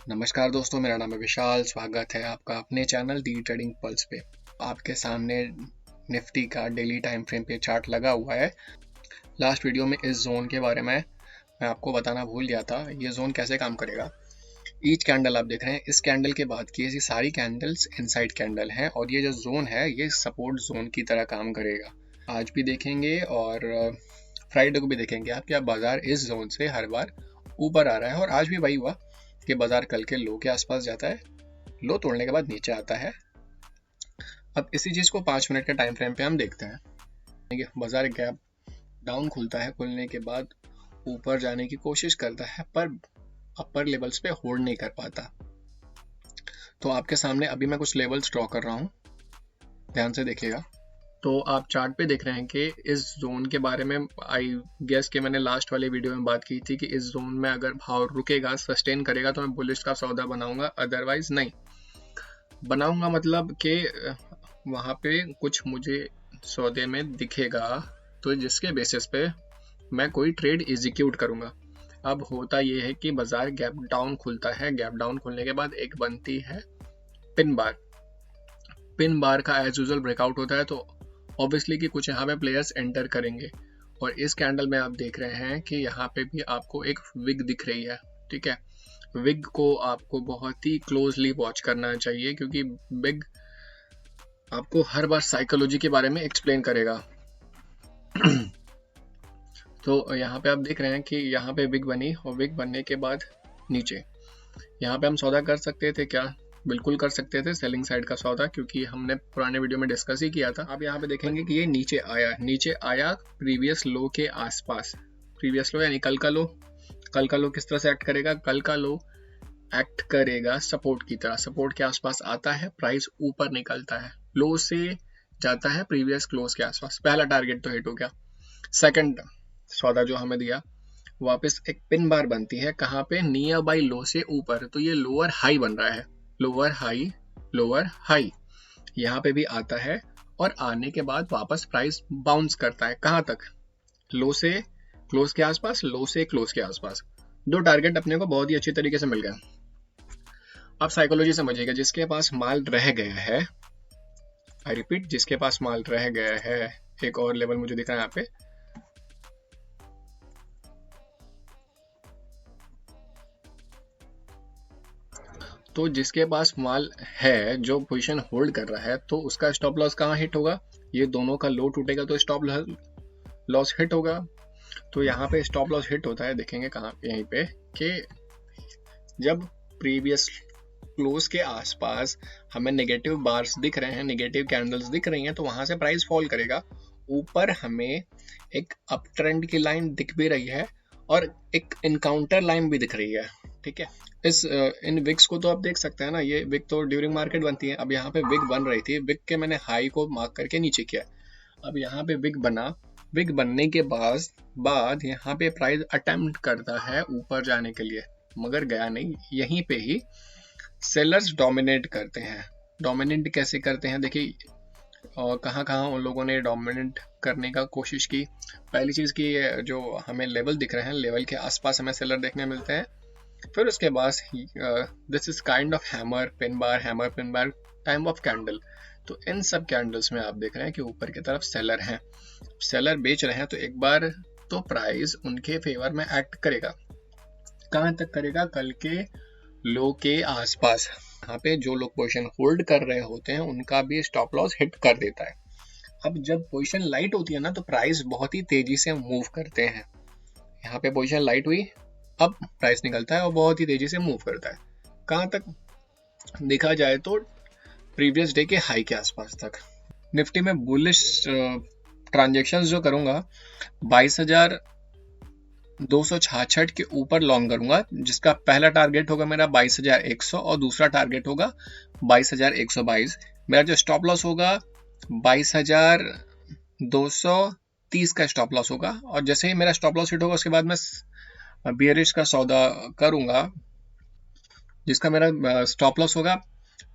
नमस्कार दोस्तों, मेरा नाम है विशाल। स्वागत है आपका अपने चैनल डी ट्रेडिंग पल्स पे। आपके सामने निफ्टी का डेली टाइम फ्रेम पे चार्ट लगा हुआ है। लास्ट वीडियो में इस जोन के बारे में मैं आपको बताना भूल गया था। ये जोन कैसे काम करेगा। ईच कैंडल आप देख रहे हैं, इस कैंडल के बाद की ये सारी कैंडल्स इनसाइड कैंडल हैं और ये जो जोन है ये सपोर्ट जोन की तरह काम करेगा। आज भी देखेंगे और फ्राइडे को भी देखेंगे आप क्या बाजार इस जोन से हर बार ऊपर आ रहा है। और आज भी वही हुआ कि बाजार कल के लो के आसपास जाता है, लो तोड़ने के बाद नीचे आता है। अब इसी चीज को 5 मिनट के टाइम फ्रेम पे हम देखते हैं। बाजार गैप डाउन खुलता है, खुलने के बाद ऊपर जाने की कोशिश करता है पर अपर लेवल्स पे होल्ड नहीं कर पाता। तो आपके सामने अभी मैं कुछ लेवल्स ड्रॉ कर रहा हूँ, ध्यान से देखिएगा। तो आप चार्ट पे देख रहे हैं कि इस जोन के बारे में आई गेस कि मैंने लास्ट वाले वीडियो में बात की थी कि इस जोन में अगर भाव रुकेगा, सस्टेन करेगा तो मैं बुलिश का सौदा बनाऊंगा, अदरवाइज नहीं बनाऊंगा। मतलब कि वहां पे कुछ मुझे सौदे में दिखेगा तो जिसके बेसिस पे मैं कोई ट्रेड एग्जीक्यूट करूंगा। अब होता यह है कि बाजार गैप डाउन खुलता है, गैप डाउन खुलने के बाद एक बनती है पिन बार। पिन बार का एज यूजुअल ब्रेकआउट होता है तो ऑब्वियसली कि कुछ यहाँ पे प्लेयर्स एंटर करेंगे। और इस कैंडल में आप देख रहे हैं कि यहाँ पे भी आपको एक विग दिख रही है, ठीक है। विग को आपको बहुत ही क्लोजली वॉच करना चाहिए क्योंकि विग आपको हर बार साइकोलॉजी के बारे में एक्सप्लेन करेगा। तो यहाँ पे आप देख रहे हैं कि यहाँ पे विग बनी और विग बनने के बाद नीचे यहाँ पे हम सौदा कर सकते थे क्या? बिल्कुल कर सकते थे, सेलिंग साइड का सौदा, क्योंकि हमने पुराने वीडियो में डिस्कस ही किया था। आप यहाँ पे देखेंगे कि ये नीचे आया प्रीवियस लो के आसपास। प्रीवियस लो यानी कल का लो। कल का लो किस तरह से एक्ट करेगा? कल का लो एक्ट करेगा सपोर्ट की तरह। सपोर्ट के आसपास आता है, प्राइस ऊपर निकलता है, लो से जाता है प्रीवियस क्लोज के आसपास। पहला टारगेट तो हिट हो गया। सेकंड सौदा जो हमें दिया, वापस एक पिन बार बनती है, कहाँ पे? नियर बाई लो से ऊपर। तो ये लोअर हाई बन रहा है, लोअर हाई यहाँ पे भी आता है और आने के बाद वापस प्राइस बाउंस करता है। कहाँ तक? लो से क्लोज के आसपास, लो से क्लोज के आसपास। दो टारगेट अपने को बहुत ही अच्छी तरीके से मिल गया। अब साइकोलॉजी समझिएगा। जिसके पास माल रह गया है, आई रिपीट, जिसके पास माल रह गया है, एक और लेवल मुझे दिख रहा है यहाँ पे, तो जिसके पास माल है, जो पोजीशन होल्ड कर रहा है, तो उसका स्टॉप लॉस कहाँ हिट होगा? ये दोनों का लो टूटेगा तो स्टॉप लॉस हिट होगा। तो यहाँ पे स्टॉप लॉस हिट होता है, देखेंगे कहाँ पे? यहीं पे, कि जब प्रीवियस क्लोज के आसपास हमें नेगेटिव बार्स दिख रहे हैं, नेगेटिव कैंडल्स दिख रही हैं, तो वहां से प्राइस फॉल करेगा। ऊपर हमें एक अप ट्रेंड की लाइन दिख भी रही है और एक इनकाउंटर लाइन भी दिख रही है, ठीक है। इन विक्स को तो आप देख सकते हैं ना, ये विक तो ड्यूरिंग मार्केट बनती है। अब यहाँ पे विक बन रही थी, विक के मैंने हाई को मार्क करके नीचे किया। अब यहाँ पे विक बना, विक बनने के बाद यहाँ पे प्राइस अटेम्प्ट करता है ऊपर जाने के लिए, मगर गया नहीं। यहीं पे ही सेलर्स डोमिनेट करते हैं। डोमिनेट कैसे करते हैं देखिए, और कहाँ उन लोगों ने डोमिनेट करने का कोशिश की। पहली चीज की जो हमें लेवल दिख रहे हैं, लेवल के आसपास हमें सेलर देखने मिलते हैं। फिर उसके बाद this is kind of hammer pin bar time of candle. तो इन सब कैंडल्स में आप देख रहे हैं कि ऊपर की तरफ सेलर हैं, सेलर बेच रहे हैं। तो एक बार तो प्राइस उनके फेवर में एक्ट करेगा। कहाँ तक करेगा? कल के लो के आसपास। यहाँ पे जो लोग पोजीशन होल्ड कर रहे होते हैं उनका भी स्टॉप लॉस हिट कर देता है। अब जब पोजीशन लाइट होती है ना, तो प्राइस बहुत ही तेजी से मूव करते हैं। यहाँ पे पोजीशन लाइट हुई, अब प्राइस निकलता है और बहुत ही तेजी से मूव करता है। कहाँ तक देखा जाए तो प्रीवियस डे के हाई के आसपास तक। निफ्टी में बुलिश ट्रांजेक्शंस जो करूंगा, 22,266 के ऊपर लॉन्ग करूंगा, जिसका पहला टारगेट होगा मेरा 22,100 और दूसरा टारगेट होगा 22,122। मेरा जो स्टॉप लॉस होगा 22,230 का स्टॉप लॉस होगा। और जैसे ही मेरा स्टॉप लॉस हिट होगा उसके बाद मैं बियरिश का सौदा करूंगा, जिसका मेरा स्टॉप लॉस होगा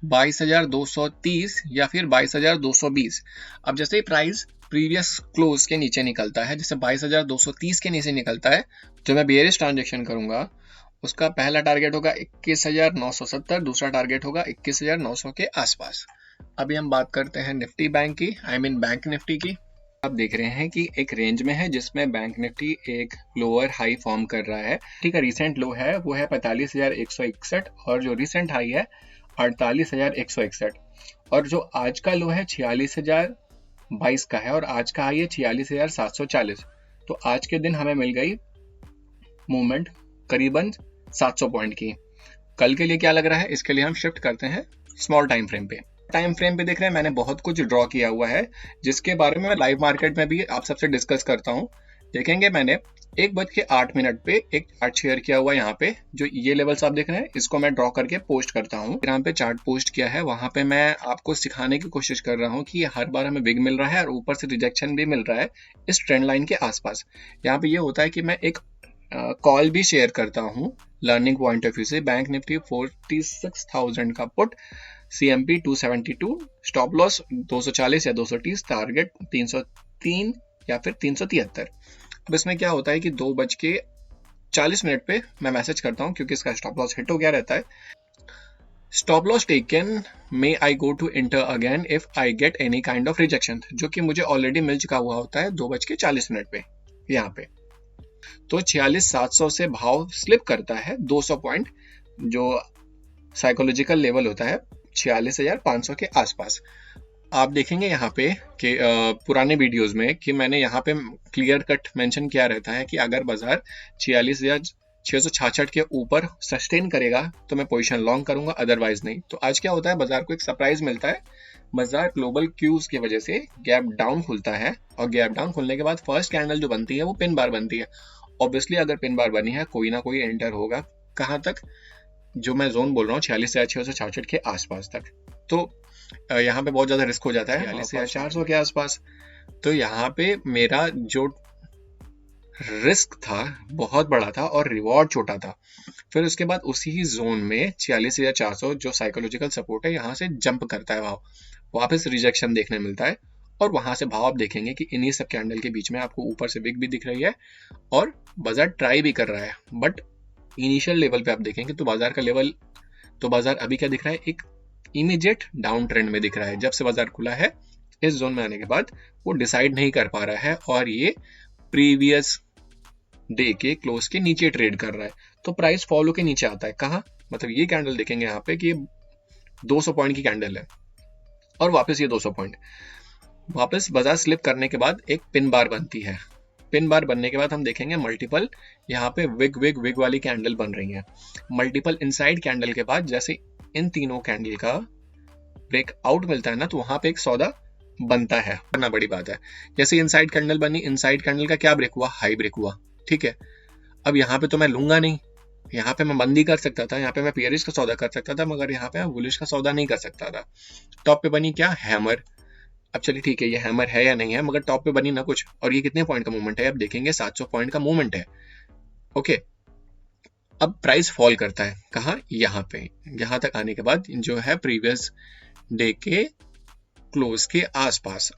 22,230 या फिर 22,220। अब जैसे ही प्राइस प्रीवियस क्लोज के नीचे निकलता है, जैसे 22,230 के नीचे निकलता है, जो मैं बेयरिश ट्रांजेक्शन करूंगा उसका पहला टारगेट होगा 21,970, दूसरा टारगेट होगा 21,900 के आसपास। अभी हम बात करते हैं निफ्टी बैंक की, बैंक निफ्टी की। आप देख रहे हैं कि एक रेंज में है जिसमें बैंक निफ्टी एक लोअर हाई फॉर्म कर रहा है। ठीक है, रिसेंट लो है वो है 45,161 और जो रिसेंट हाई है 48,161 और जो आज का लो है 46,022 का है और आज का हाई है 46,740। तो आज के दिन हमें मिल गई मूवमेंट करीबन 700 पॉइंट की। कल के लिए क्या लग रहा है, इसके लिए हम शिफ्ट करते हैं स्मॉल टाइम फ्रेम पे। टाइम फ्रेम पे देख रहे हैं मैंने बहुत कुछ ड्रॉ किया हुआ है जिसके बारे में मैं लाइव मार्केट में भी आप सबसे डिस्कस करता हूँ। देखेंगे मैंने 1:08 पे एक चार्ट शेयर किया हुआ है। यहाँ पे जो ये लेवल्स आप देख रहे हैं इसको मैं ड्रॉ करके पोस्ट करता हूँ। यहाँ पे चार्ट पोस्ट किया है, वहां पे मैं आपको सिखाने की कोशिश कर रहा हूँ कि हर बार हमें बिग मिल रहा है और ऊपर से रिजेक्शन भी मिल रहा है इस ट्रेंड लाइन के आसपास। यहाँ पे ये होता है कि मैं एक कॉल भी शेयर करता हूँ लर्निंग पॉइंट ऑफ व्यू से। बैंक निफ्टी 46,000 का पुट, CMP 272, स्टॉप लॉस 240 या 230, टारगेट 303 या फिर 373। अब इसमें क्या होता है कि 2:40 पे मैं मैसेज करता हूँ क्योंकि इसका स्टॉप लॉस हिट हो गया रहता है। Stop loss taken, may I go to enter again if I get any kind of rejection, जो कि मुझे ऑलरेडी मिल चुका हुआ होता है 2:40 पे यहाँ पे। तो 46,700 से भाव स्लिप करता है 200 पॉइंट, जो साइकोलॉजिकल लेवल होता है 46,500 के आसपास। आप देखेंगे यहाँ पे कि पुराने वीडियोस में कि मैंने यहाँ पे क्लियर कट मेंशन किया रहता है कि अगर बाजार 46,666 के ऊपर सस्टेन करेगा तो मैं पोजीशन लॉन्ग करूंगा, अदरवाइज नहीं। तो आज क्या होता है, बाजार को एक सरप्राइज मिलता है। बाजार ग्लोबल क्यूज की वजह से गैप डाउन खुलता है और गैप डाउन खुलने के बाद फर्स्ट कैंडल जो बनती है वो पिन बार बनती है। ऑब्वियसली अगर पिन बार बनी है कोई ना कोई एंटर होगा, कहाँ तक, जो मैं जोन बोल रहा हूँ 46,666 के आसपास तक। तो यहाँ पे बहुत ज्यादा रिस्क हो जाता है 46,400 के आसपास। तो यहाँ पे मेरा जो रिस्क था बहुत बड़ा था और रिवॉर्ड छोटा था। फिर उसके बाद उसी ही जोन में 46,400 जो साइकोलॉजिकल सपोर्ट है यहाँ से जंप करता है, भाव वापस रिजेक्शन देखने मिलता है और वहां से भाव आप देखेंगे कि इन्हीं सब कैंडल के बीच में आपको ऊपर से बिग भी दिख रही है और बाजार ट्राई भी कर रहा है। बट इनिशियल लेवल पे आप देखेंगे तो बाजार का लेवल, तो बाजार अभी क्या दिख रहा है, एक इमीडिएट डाउन ट्रेंड में दिख रहा है। जब से बाजार खुला है इस जोन में आने के बाद वो डिसाइड नहीं कर पा रहा है और ये प्रीवियस डे के क्लोज के नीचे ट्रेड कर रहा है। तो प्राइस फॉलो के नीचे आता है, कहाँ, मतलब ये कैंडल देखेंगे यहाँ पे कि ये 200 पॉइंट की कैंडल है और वापस ये 200 पॉइंट वापस बाजार स्लिप करने के बाद एक पिन बार बनती है। पिन बार बनने के बाद हम देखेंगे मल्टीपल यहाँ पे विग वाली कैंडल बन रही है। मल्टीपल इनसाइड कैंडल के बाद जैसे इन तीनों कैंडल का ब्रेकआउट मिलता है ना, तो वहां पे एक सौदा बनता है, करना बड़ी बात है। जैसे इनसाइड कैंडल बनी, इनसाइड कैंडल का क्या ब्रेक हुआ, हाई ब्रेक हुआ, ठीक है। अब यहाँ पे तो मैं लूंगा नहीं, यहाँ पे मैं बंदी कर सकता था, यहाँ पे मैं पियरिश का सौदा कर सकता था, मगर यहाँ पे मैं बुलिश का सौदा नहीं कर सकता था। टॉप पे बनी क्या, हैमर। अब चलिए ठीक है, ये हैमर है या नहीं है, मगर टॉप पे बनी ना कुछ। और ये कितने पॉइंट का मूवमेंट है, अब देखेंगे 700 पॉइंट का मूवमेंट है, ओके। अब प्राइस फॉल करता है, कहाँ, यहाँ पे, यहाँ तक आने के बाद जो है प्रीवियस डे के क्लोज के आसपास।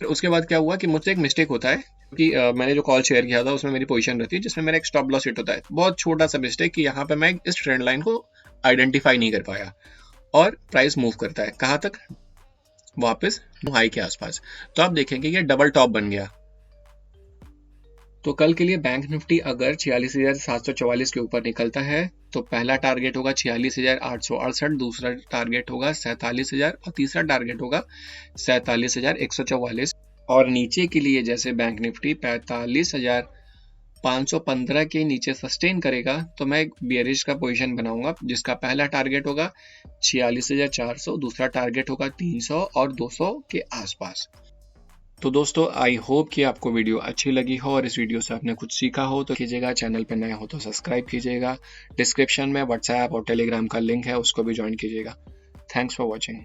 उसके बाद क्या हुआ कि मुझसे एक मिस्टेक होता है कि मैंने जो कॉल शेयर किया था उसमें मेरी पोजीशन रहती है जिसमें मेरा एक स्टॉप लॉस हिट होता है। बहुत छोटा सा मिस्टेक कि यहाँ पे मैं इस ट्रेंड लाइन को आइडेंटिफाई नहीं कर पाया और प्राइस मूव करता है कहाँ तक, वापस हाई के आसपास। तो आप देखेंगे ये डबल टॉप बन गया। तो कल के लिए बैंक निफ्टी अगर 46,744 के ऊपर निकलता है तो पहला टारगेट होगा 46,868, दूसरा टारगेट होगा 47,000 और तीसरा टारगेट होगा 47,144। और नीचे के लिए जैसे बैंक निफ्टी 45,515 के नीचे सस्टेन करेगा तो मैं एक बियरिश का पोजीशन बनाऊंगा जिसका पहला टारगेट होगा 46,400, दूसरा टारगेट होगा 300 और 200 के आसपास। तो दोस्तों आई होप कि आपको वीडियो अच्छी लगी हो और इस वीडियो से आपने कुछ सीखा हो तो कीजिएगा, चैनल पे नए हो तो सब्सक्राइब कीजिएगा। डिस्क्रिप्शन में व्हाट्सएप और टेलीग्राम का लिंक है, उसको भी ज्वाइन कीजिएगा। Thanks for watching.